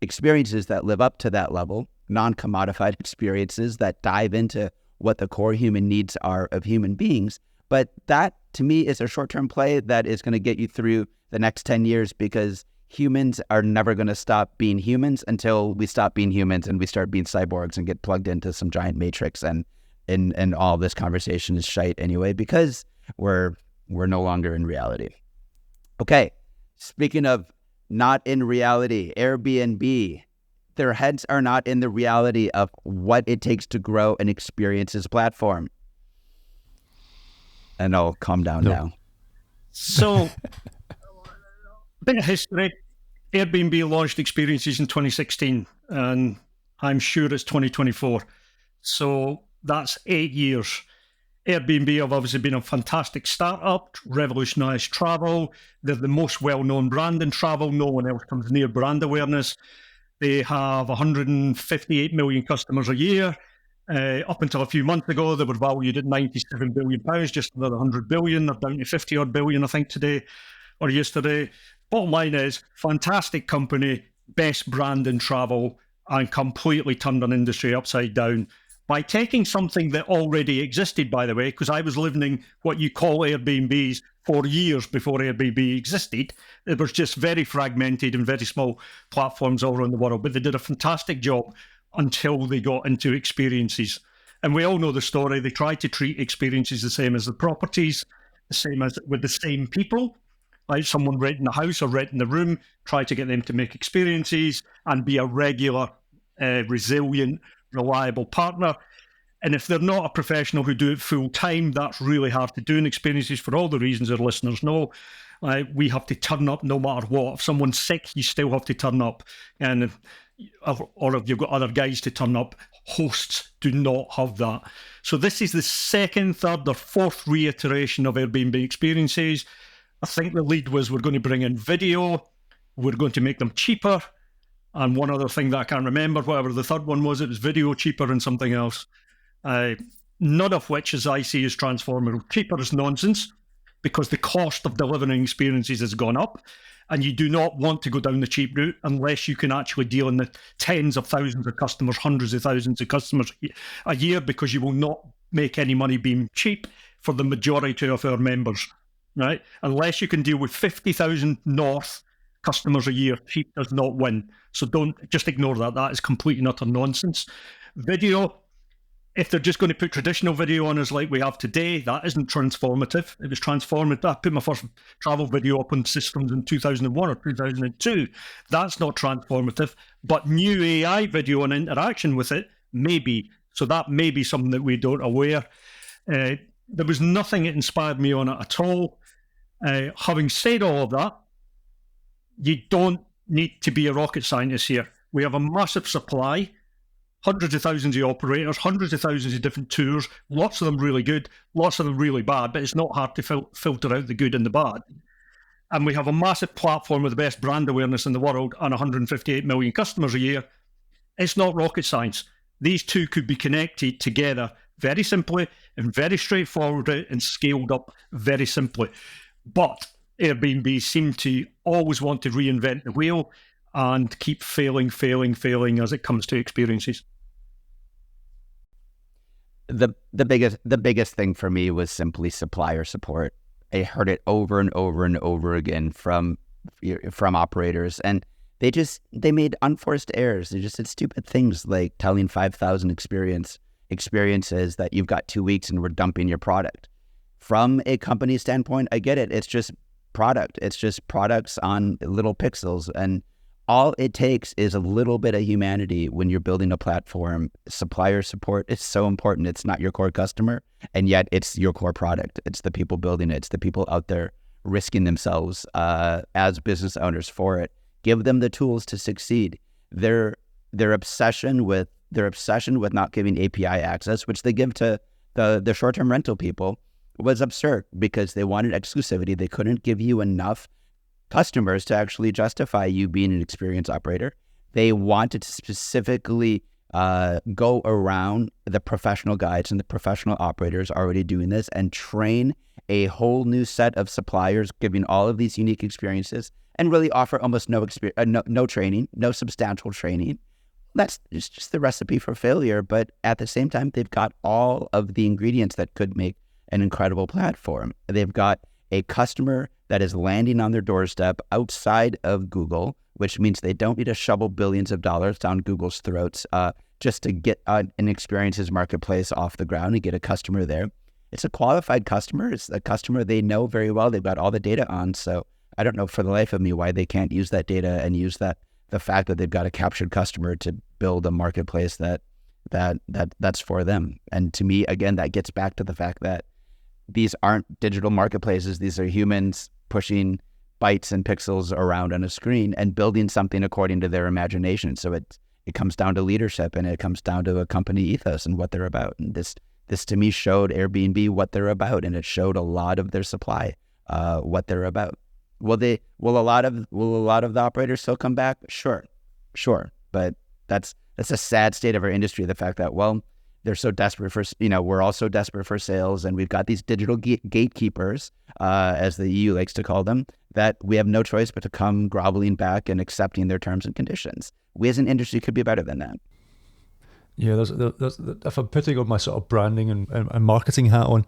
experiences that live up to that level, non-commodified experiences that dive into what the core human needs are of human beings. But that, to me, is a short-term play that is going to get you through the next 10 years, because humans are never going to stop being humans until we stop being humans and we start being cyborgs and get plugged into some giant matrix. And all this conversation is shite anyway, because we're no longer in reality. Okay, speaking of not in reality, Airbnb, their heads are not in the reality of what it takes to grow an experiences platform. and I'll calm down No. now. So, a bit of history. Airbnb launched experiences in 2016, and I'm sure it's 2024. So that's 8 years. Airbnb have obviously been a fantastic startup, revolutionised travel. They're the most well-known brand in travel. No one else comes near brand awareness. They have 158 million customers a year. Up until a few months ago, they were valued at £97 billion, just another 100 billion. They're down to 50 odd billion, I think, today or yesterday. Bottom line is, fantastic company, best brand in travel, and completely turned an industry upside down by taking something that already existed, by the way, because I was living in what you call Airbnbs for years before Airbnb existed. It was just very fragmented and very small platforms all around the world, but they did a fantastic job until they got into experiences. And we all know the story. They tried to treat experiences the same as the properties, the same as with the same people, like someone renting a house or renting a room, try to get them to make experiences and be a regular, resilient, reliable partner. And if they're not a professional who do it full time, that's really hard to do in experiences for all the reasons our listeners know. We have to turn up no matter what. If someone's sick, you still have to turn up. Or if you've got other guys to turn up, hosts do not have that. So this is the second, third, or fourth reiteration of Airbnb experiences. I think the lead was we're going to bring in video, we're going to make them cheaper, and one other thing that I can't remember, whatever the third one was, it was video, cheaper, and something else. None of which, as I see, is transformative. Cheaper is nonsense because the cost of delivering experiences has gone up, and you do not want to go down the cheap route unless you can actually deal in the tens of thousands of customers, hundreds of thousands of customers a year, because you will not make any money being cheap for the majority of our members, right? Unless you can deal with 50,000 north customers a year, cheap does not win. So don't just ignore that. That is complete and utter nonsense. Video, if they're just going to put traditional video on us like we have today, that isn't transformative. It was transformative. I put my first travel video up on systems in 2001 or 2002. That's not transformative. But new AI video and interaction with it, maybe. So that may be something that we don't aware. There was nothing that inspired me on it at all. Having said all of that, you don't need to be a rocket scientist here. We have a massive supply, hundreds of thousands of operators, hundreds of thousands of different tours, lots of them really good, lots of them really bad, but it's not hard to filter out the good and the bad. And we have a massive platform with the best brand awareness in the world and 158 million customers a year. It's not rocket science. These two could be connected together very simply and very straightforwardly and scaled up very simply. But Airbnb seem to always want to reinvent the wheel and keep failing as it comes to experiences. The biggest thing for me was simply supplier support. I heard it over and over and over again from operators, and they made unforced errors. They just did stupid things like telling 5,000 experiences that you've got 2 weeks and we're dumping your product. From a company standpoint, I get it. It's just product. It's just products on little pixels, and all it takes is a little bit of humanity when you're building a platform. Supplier support is so important. It's not your core customer, and yet it's your core product. It's the people building it. It's the people out there risking themselves as business owners for it. Give them the tools to succeed. Their obsession with not giving API access, which they give to the short-term rental people, was absurd because they wanted exclusivity. They couldn't give you enough customers to actually justify you being an experience operator. They wanted to specifically go around the professional guides and the professional operators already doing this and train a whole new set of suppliers giving all of these unique experiences and really offer almost no training, no substantial training. That's just the recipe for failure. But at the same time, they've got all of the ingredients that could make an incredible platform. They've got a customer that is landing on their doorstep outside of Google, which means they don't need to shovel billions of dollars down Google's throats just to get an experiences marketplace off the ground and get a customer there. It's a qualified customer. It's a customer they know very well. They've got all the data on. So I don't know for the life of me why they can't use that data and use the fact that they've got a captured customer to build a marketplace that's for them. And to me, again, that gets back to the fact that these aren't digital marketplaces. These are humans pushing bytes and pixels around on a screen and building something according to their imagination. So it comes down to leadership, and it comes down to a company ethos and what they're about. And this to me showed Airbnb what they're about, and it showed a lot of their supply what they're about. Will a lot of the operators still come back? Sure, but that's a sad state of our industry. The fact that, well, they're so desperate for, we're all so desperate for sales, and we've got these digital gatekeepers, as the EU likes to call them, that we have no choice but to come groveling back and accepting their terms and conditions. We as an industry could be better than that. Yeah, there's if I'm putting on my sort of branding and marketing hat on,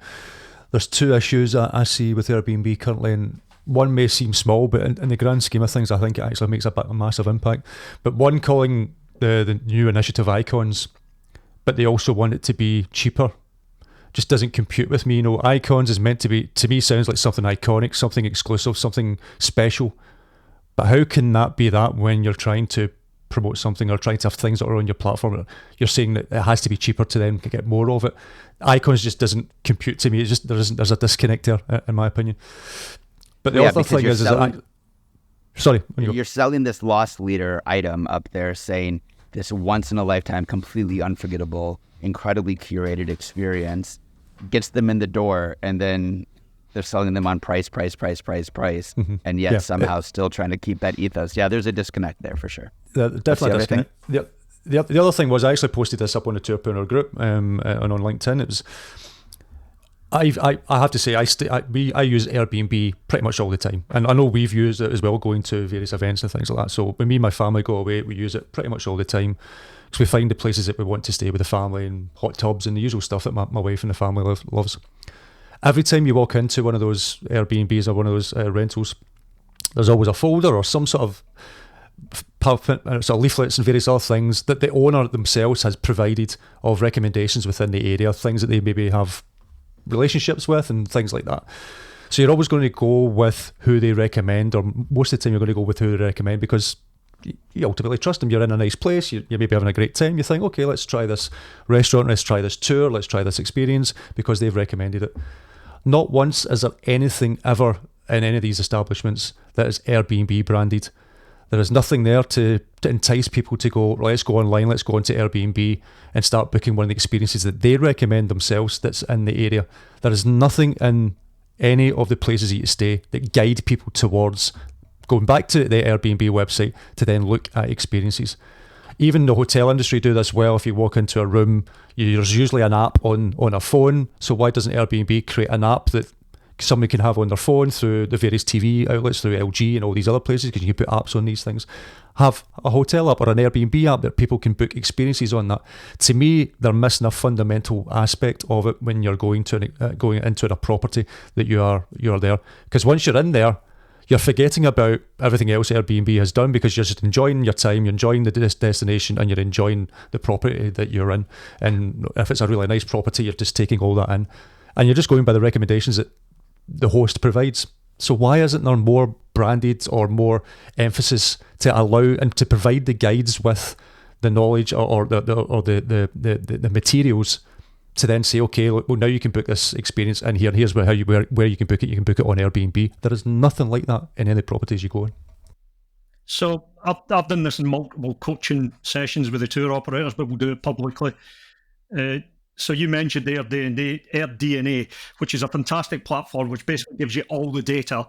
there's two issues that I see with Airbnb currently, and one may seem small, but in the grand scheme of things, I think it actually makes a massive impact. But one, calling the new initiative icons, but they also want it to be cheaper, just doesn't compute with me. Icons is meant to be, to me, sounds like something iconic, something exclusive, something special. But how can that be that when you're trying to promote something or trying to have things that are on your platform? You're saying that it has to be cheaper to then get more of it. Icons just doesn't compute to me. It's just there's a disconnect there, in my opinion. But the other thing is sorry, you're selling this loss leader item up there, saying this once in a lifetime, completely unforgettable, incredibly curated experience, gets them in the door, and then they're selling them on price, mm-hmm. and yet somehow still trying to keep that ethos. Yeah, there's a disconnect there for sure. Definitely a disconnect. The other thing was, I actually posted this up on the Tourpreneur group and on LinkedIn. It was, I have to say, I use Airbnb pretty much all the time, and I know we've used it as well, going to various events and things like that. So when me and my family go away, we use it pretty much all the time, because we find the places that we want to stay with the family, and hot tubs and the usual stuff that my wife and the family loves. Every time you walk into one of those Airbnbs or one of those rentals, there's always a folder or some sort of leaflets and various other things that the owner themselves has provided of recommendations within the area, things that they maybe have relationships with and things like that. So you're always going to go with who they recommend, or most of the time you're going to go with who they recommend, because you ultimately trust them. You're in a nice place, you're maybe having a great time, you think, okay, let's try this restaurant, let's try this tour, let's try this experience because they've recommended it. Not once is there anything ever in any of these establishments that is Airbnb branded. There is nothing there to entice people to go, let's go online, let's go onto Airbnb and start booking one of the experiences that they recommend themselves that's in the area. There is nothing in any of the places that you stay that guide people towards going back to the Airbnb website to then look at experiences. Even the hotel industry do this well. If you walk into a room, there's usually an app on a phone. So why doesn't Airbnb create an app that somebody can have on their phone through the various TV outlets, through LG and all these other places, because you can put apps on these things? Have a hotel app or an Airbnb app that people can book experiences on that. To me, they're missing a fundamental aspect of it when you're going into a property that you're there. Because once you're in there, you're forgetting about everything else Airbnb has done, because you're just enjoying your time, you're enjoying the destination, and you're enjoying the property that you're in. And if it's a really nice property, you're just taking all that in, and you're just going by the recommendations that the host provides. So why isn't there more branded or more emphasis to allow and to provide the guides with the knowledge or the materials to then say, okay, well, now you can book this experience in here. Here's where you can book it. You can book it on Airbnb. There is nothing like that in any properties you go on. So I've done this in multiple coaching sessions with the tour operators, but we'll do it publicly. So you mentioned AirDNA, which is a fantastic platform which basically gives you all the data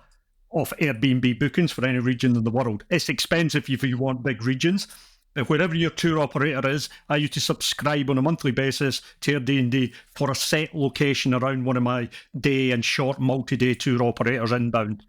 of Airbnb bookings for any region in the world. It's expensive if you want big regions. But wherever your tour operator is, I used to subscribe on a monthly basis to AirDNA for a set location around one of my day and short multi-day tour operators inbound.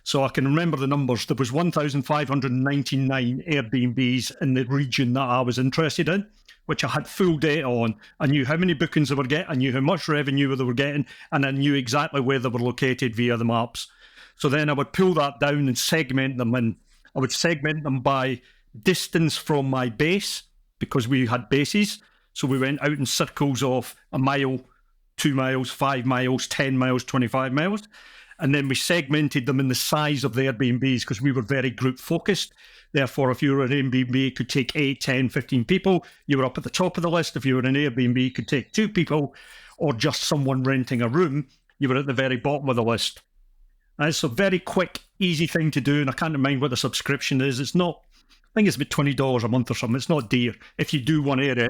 So I can remember the numbers. There was 1,599 Airbnbs in the region that I was interested in, which I had full data on. I knew how many bookings they were getting, I knew how much revenue they were getting, and I knew exactly where they were located via the maps. So then I would pull that down and segment them, and I would segment them by distance from my base, because we had bases. So we went out in circles of a mile, 2 miles, 5 miles, 10 miles, 25 miles. And then we segmented them in the size of the Airbnbs, because we were very group focused. Therefore, if you were an Airbnb, it could take 8, 10, 15 people. You were up at the top of the list. If you were an Airbnb, it could take 2 people. or just someone renting a room, you were at the very bottom of the list. And it's a very quick, easy thing to do, and I can't remember what the subscription is. It's not, I think it's about $20 a month or something. It's not dear. If you do one area,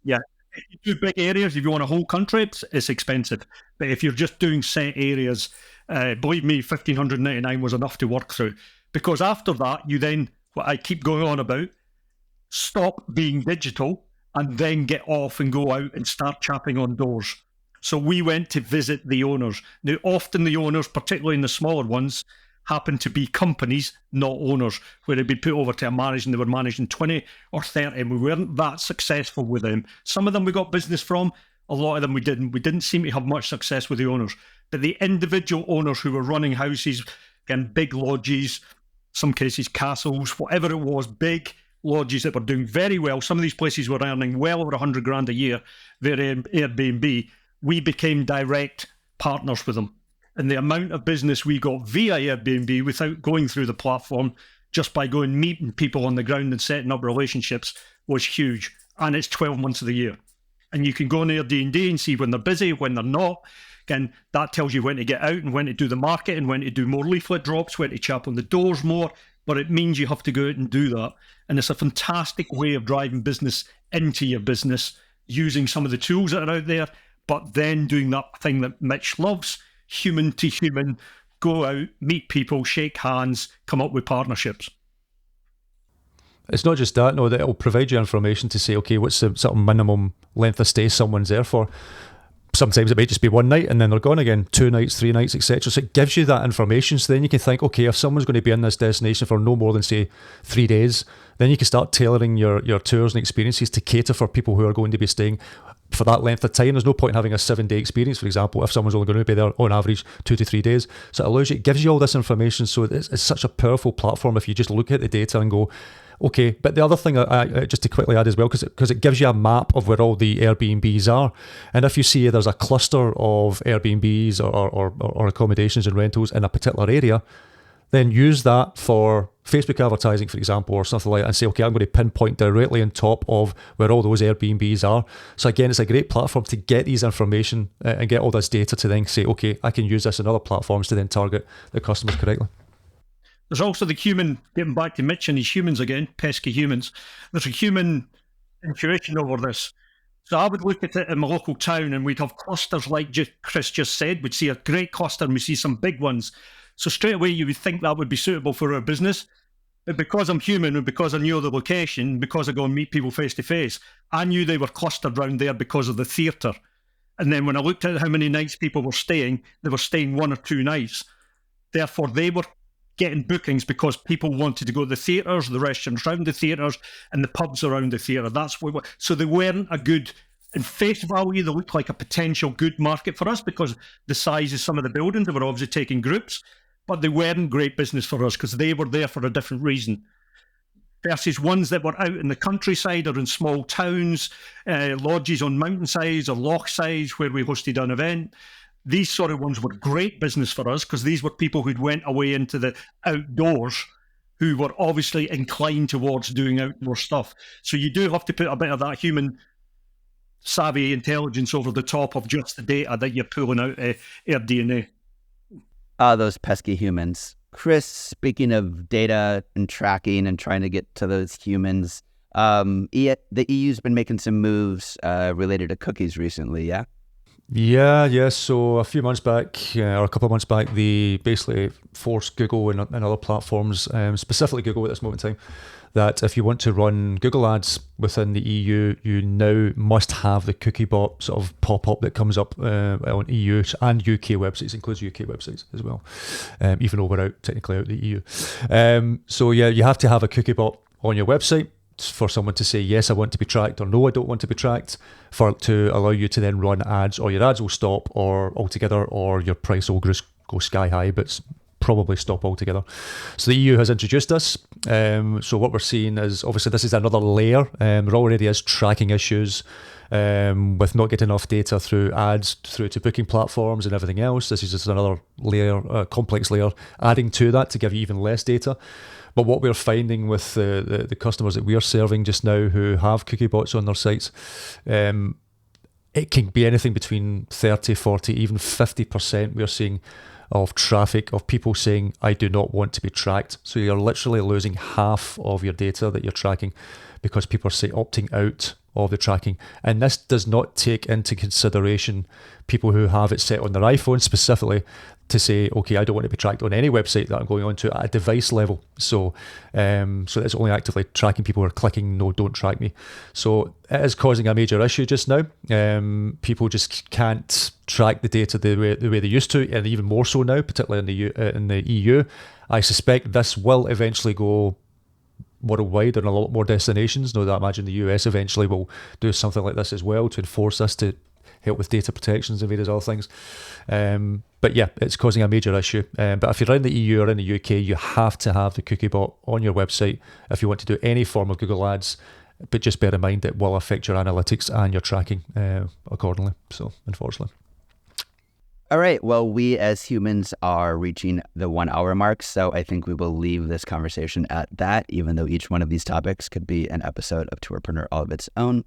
yeah. If you do big areas, if you want a whole country, it's expensive. But if you're just doing set areas, believe me, $1,599 was enough to work through. Because after that, you then, what I keep going on about, stop being digital and then get off and go out and start chapping on doors. So we went to visit the owners. Now, often the owners, particularly in the smaller ones, happen to be companies, not owners, where they'd be put over to a manager and they were managing 20 or 30, and we weren't that successful with them. Some of them we got business from, a lot of them we didn't. We didn't seem to have much success with the owners. But the individual owners who were running houses, again, big lodges, some cases castles, whatever it was, big lodges that were doing very well. Some of these places were earning well over 100 grand a year, their Airbnb. We became direct partners with them. And the amount of business we got via Airbnb without going through the platform, just by going meeting people on the ground and setting up relationships, was huge. And it's 12 months of the year. And you can go on Airbnb and see when they're busy, when they're not. Again, that tells you when to get out and when to do the market and when to do more leaflet drops, when to chap on the doors more. But it means you have to go out and do that. And it's a fantastic way of driving business into your business, using some of the tools that are out there, but then doing that thing that Mitch loves, human to human, go out, meet people, shake hands, come up with partnerships. It's not just that, no, that it'll provide you information to say, okay, what's the sort of minimum length of stay someone's there for. Sometimes it might just be one night and then they're gone again, 2 nights, 3 nights, etc. So it gives you that information. So then you can think, okay, if someone's going to be in this destination for no more than, say, 3 days, then you can start tailoring your tours and experiences to cater for people who are going to be staying for that length of time. There's no point in having a 7-day experience, for example, if someone's only going to be there on average 2 to 3 days. So it allows you, it gives you all this information. So it's such a powerful platform if you just look at the data and go, okay. But the other thing, I just to quickly add as well, because it gives you a map of where all the Airbnbs are. And if you see there's a cluster of Airbnbs or accommodations and rentals in a particular area, then use that for Facebook advertising, for example, or something like that, and say, okay, I'm going to pinpoint directly on top of where all those Airbnbs are. So again, it's a great platform to get these information and get all this data to then say, okay, I can use this in other platforms to then target the customers correctly. There's also the human, getting back to Mitch and his humans again, pesky humans. There's a human intuition over this. So I would look at it in my local town and we'd have clusters like Chris just said. We'd see a great cluster and we see some big ones. So straight away you would think that would be suitable for our business. But because I'm human and because I knew the location, because I go and meet people face to face, I knew they were clustered around there because of the theatre. And then when I looked at how many nights people were staying, they were staying 1 or 2 nights. Therefore, they were getting bookings because people wanted to go to the theatres, the restaurants around the theatres, and the pubs around the theatre. That's what. So they weren't a good, in face value, they looked like a potential good market for us because the size of some of the buildings, they were obviously taking groups, but they weren't great business for us because they were there for a different reason. Versus ones that were out in the countryside or in small towns, lodges on mountainsides or loch sides where we hosted an event. These sort of ones were great business for us because these were people who'd went away into the outdoors who were obviously inclined towards doing outdoor stuff. So you do have to put a bit of that human savvy intelligence over the top of just the data that you're pulling out of AirDNA. Those pesky humans. Chris, speaking of data and tracking and trying to get to those humans, the EU's been making some moves related to cookies recently, yeah? Yeah. So a few months back, or a couple of months back, they basically forced Google and other platforms, specifically Google at this moment in time, that if you want to run Google ads within the EU, you now must have the cookie bot sort of pop-up that comes up on EU and UK websites, includes UK websites as well, even though we're technically out the EU. So yeah, you have to have a cookie bot on your website for someone to say, yes, I want to be tracked, or no, I don't want to be tracked, to allow you to then run ads, or your ads will stop or altogether, or your price will go sky high, but probably stop altogether. So the EU has introduced this. So what we're seeing is, obviously this is another layer. There already is tracking issues with not getting enough data through ads, through to booking platforms and everything else. This is just another layer, complex layer, adding to that to give you even less data. But what we're finding with the customers that we are serving just now who have cookie bots on their sites, it can be anything between 30, 40, even 50% we're seeing of traffic of people saying, I do not want to be tracked. So you're literally losing half of your data that you're tracking because people are opting out of the tracking. And this does not take into consideration people who have it set on their iPhone specifically to say, okay, I don't want to be tracked on any website that I'm going on to at a device level. So it's only actively tracking people who are clicking, no, don't track me. So it is causing a major issue just now. People just can't track the data the way they used to, and even more so now, particularly in the EU. I suspect this will eventually go worldwide on a lot more destinations. Now, I imagine the US eventually will do something like this as well to enforce us to help with data protections and various other things. But yeah, it's causing a major issue. But if you're in the EU or in the UK, you have to have the cookie bot on your website if you want to do any form of Google Ads. But just bear in mind it will affect your analytics and your tracking accordingly. So, unfortunately. All right. Well, we as humans are reaching the 1 hour mark. So I think we will leave this conversation at that, even though each one of these topics could be an episode of Tourpreneur all of its own.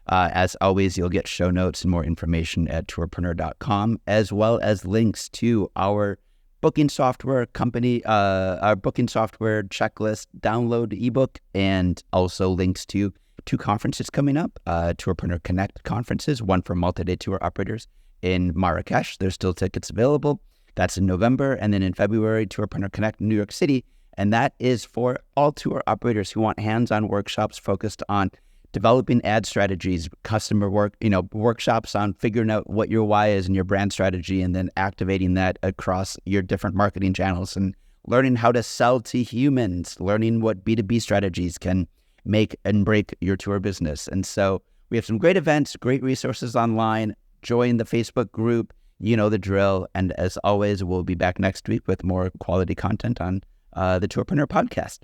As always, you'll get show notes and more information at tourpreneur.com, as well as links to our booking software company, our booking software checklist download ebook, and also links to 2 conferences coming up, Tourpreneur Connect conferences, one for multi-day tour operators in Marrakesh. There's still tickets available. That's in November. And then in February, Tourpreneur Connect in New York City. And that is for all tour operators who want hands-on workshops focused on developing ad strategies, customer work, workshops on figuring out what your why is and your brand strategy, and then activating that across your different marketing channels, and learning how to sell to humans, learning what B2B strategies can make and break your tour business. And so we have some great events, great resources online. Join the Facebook group, you know the drill. And as always, we'll be back next week with more quality content on the Tourpreneur podcast.